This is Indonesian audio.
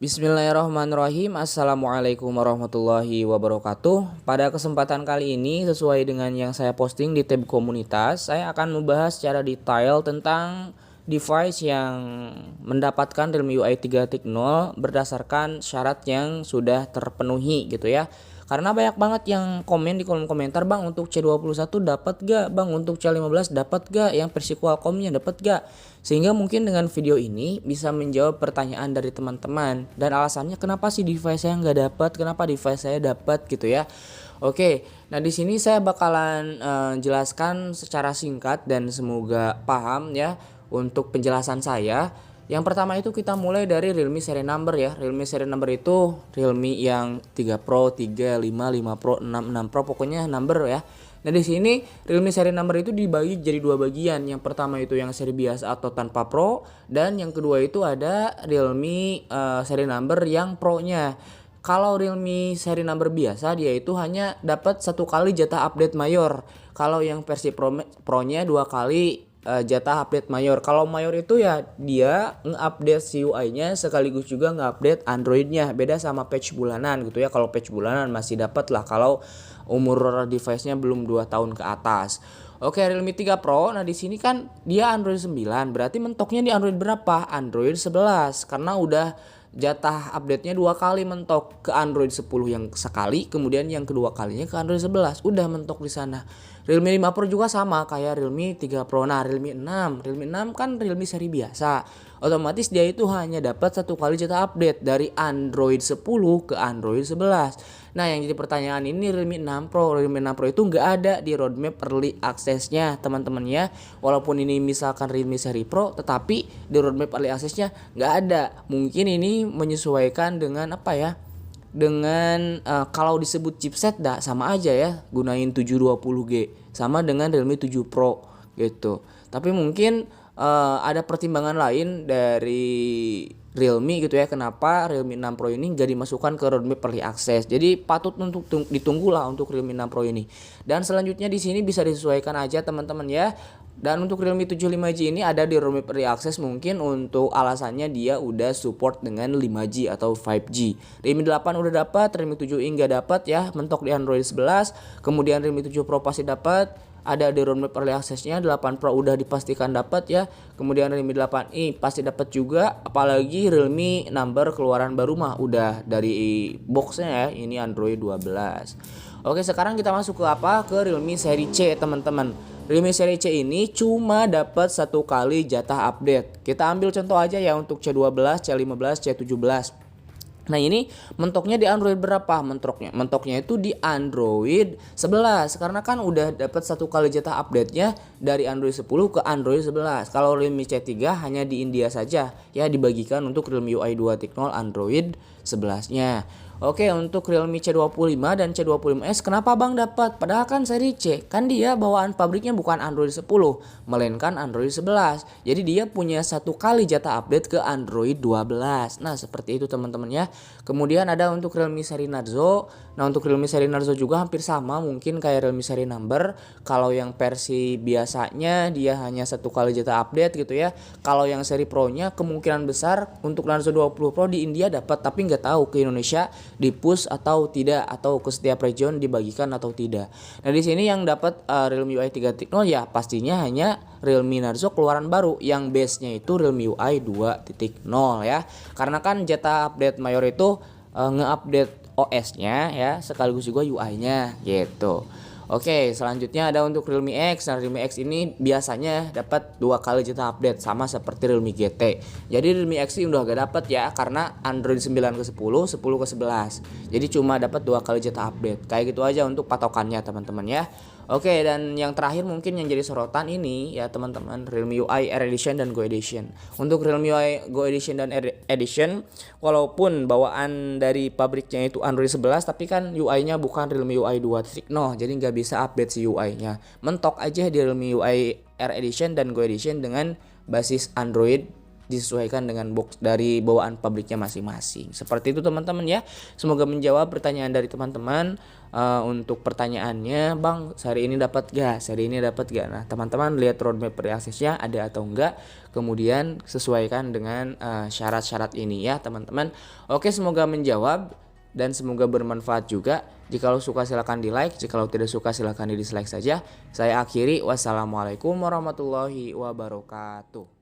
Bismillahirrahmanirrahim. Assalamualaikum warahmatullahi wabarakatuh. Pada kesempatan kali ini, sesuai dengan yang saya posting di tab komunitas, saya akan membahas secara detail tentang device yang mendapatkan Realme UI 3.0 berdasarkan syarat yang sudah terpenuhi gitu ya. Karena banyak banget yang komen di kolom komentar, "Bang, untuk C21 dapat gak? Bang, untuk C15 dapat gak? Yang versi Qualcomm-nya dapat gak?" Sehingga mungkin dengan video ini bisa menjawab pertanyaan dari teman-teman dan alasannya kenapa sih device saya nggak dapat, kenapa device saya dapat gitu ya. Oke, nah di sini saya bakalan jelaskan secara singkat dan semoga paham ya untuk penjelasan saya. Yang pertama itu kita mulai dari Realme seri number ya. Realme seri number itu Realme yang 3 Pro, 3, 5, 5 Pro, 6, 6 Pro, pokoknya number ya. Nah di sini Realme seri number itu dibagi jadi dua bagian. Yang pertama itu yang seri biasa atau tanpa Pro, dan yang kedua itu ada Realme seri number yang Pro-nya. Kalau Realme seri number biasa dia itu hanya dapat satu kali jatah update mayor. Kalau yang versi Pro-nya dua kali jatah update mayor. Kalau mayor itu ya dia nge-update si UI-nya sekaligus juga nge-update Android-nya. Beda sama patch bulanan gitu ya. Kalau patch bulanan masih dapat lah kalau umur device-nya belum 2 tahun ke atas. Oke, Realme 3 Pro. Nah, di sini kan dia Android 9. Berarti mentoknya di Android berapa? Android 11. Karena udah jatah update-nya dua kali mentok, ke Android 10 yang sekali, kemudian yang kedua kalinya ke Android 11. Udah mentok di sana. Realme 5 Pro juga sama kayak Realme 3 Pro. Nah, Realme 6 kan Realme seri biasa. Otomatis dia itu hanya dapat satu kali jatah update dari Android 10 ke Android 11. Nah, yang jadi pertanyaan ini Realme 6 Pro. Realme 6 Pro itu nggak ada di roadmap early access-nya, teman-teman ya. Walaupun ini misalkan Realme seri Pro, tetapi di roadmap early access-nya nggak ada. Mungkin ini menyesuaikan dengan apa ya? Dengan kalau disebut chipset dah sama aja ya, gunain 720G sama dengan Realme 7 Pro gitu. Tapi mungkin ada pertimbangan lain dari Realme gitu ya, kenapa Realme 6 Pro ini gak dimasukkan ke roadmap early access. Jadi patut untuk ditunggulah untuk Realme 6 Pro ini. Dan selanjutnya di sini bisa disesuaikan aja teman-teman ya. Dan untuk Realme 75G ini ada di roadmap early access, mungkin untuk alasannya dia udah support dengan 5G atau 5G. Realme 8 udah dapat, Realme 7i nggak dapat ya, mentok di Android 11. Kemudian Realme 7 Pro pasti dapat, ada di roadmap early access-nya. 8 Pro udah dipastikan dapat ya. Kemudian Realme 8i pasti dapat juga, apalagi Realme number keluaran baru mah udah dari box-nya ya, ini Android 12. Oke, sekarang kita masuk ke apa? Ke Realme seri C, teman-teman. Realme seri C ini cuma dapat satu kali jatah update. Kita ambil contoh aja ya untuk C12, C15, C17. Nah, ini mentoknya di Android berapa? Mentoknya itu di Android 11. Karena kan udah dapat satu kali jatah update-nya dari Android 10 ke Android 11. Kalau Realme C3 hanya di India saja ya, dibagikan untuk Realme UI 2.0 Android 11-nya. Oke, untuk Realme C25 dan C25s kenapa Bang dapat? Padahal kan seri C, kan dia bawaan pabriknya bukan Android 10, melainkan Android 11. Jadi dia punya satu kali jatah update ke Android 12. Nah, seperti itu teman-teman ya. Kemudian ada untuk Realme seri Narzo. Nah, untuk Realme seri Narzo juga hampir sama, mungkin kayak Realme seri Number. Kalau yang versi biasanya dia hanya satu kali jatah update gitu ya. Kalau yang seri Pro-nya kemungkinan besar untuk Narzo 20 Pro di India dapat, tapi nggak tahu ke Indonesia di push atau tidak, atau ke setiap region dibagikan atau tidak. Nah, di sini yang dapat Realme UI 3.0 ya pastinya hanya Realme Narzo keluaran baru yang base-nya itu Realme UI 2.0 ya. Karena kan jatah update mayor itu nge-update OS-nya ya, sekaligus juga UI-nya gitu. Oke, selanjutnya ada untuk Realme X. Nah, Realme X ini biasanya dapat dua kali jatah update sama seperti Realme GT. Jadi Realme X ini udah gak dapat ya, karena Android 9 ke 10, 10 ke 11. Jadi cuma dapat dua kali jatah update. Kayak gitu aja untuk patokannya teman-teman ya. Oke, dan yang terakhir mungkin yang jadi sorotan ini ya teman-teman, Realme UI Air Edition dan Go Edition. Untuk Realme UI Go Edition dan Air Edition, walaupun bawaan dari pabriknya itu Android 11, tapi kan UI-nya bukan Realme UI 2.0, jadi nggak bisa update si UI-nya. Mentok aja di Realme UI Air Edition dan Go Edition dengan basis Android disesuaikan dengan box dari bawaan pabriknya masing-masing. Seperti itu teman-teman ya. Semoga menjawab pertanyaan dari teman-teman. Untuk pertanyaannya, Bang, seri ini dapat gak? Seri ini dapat gak? Nah, teman-teman lihat roadmap reaksesnya ada atau enggak. Kemudian sesuaikan dengan syarat-syarat ini ya teman-teman. Oke, semoga menjawab dan semoga bermanfaat juga. Jikalau suka silahkan di like, jikalau tidak suka silahkan di dislike saja. Saya akhiri, wassalamualaikum warahmatullahi wabarakatuh.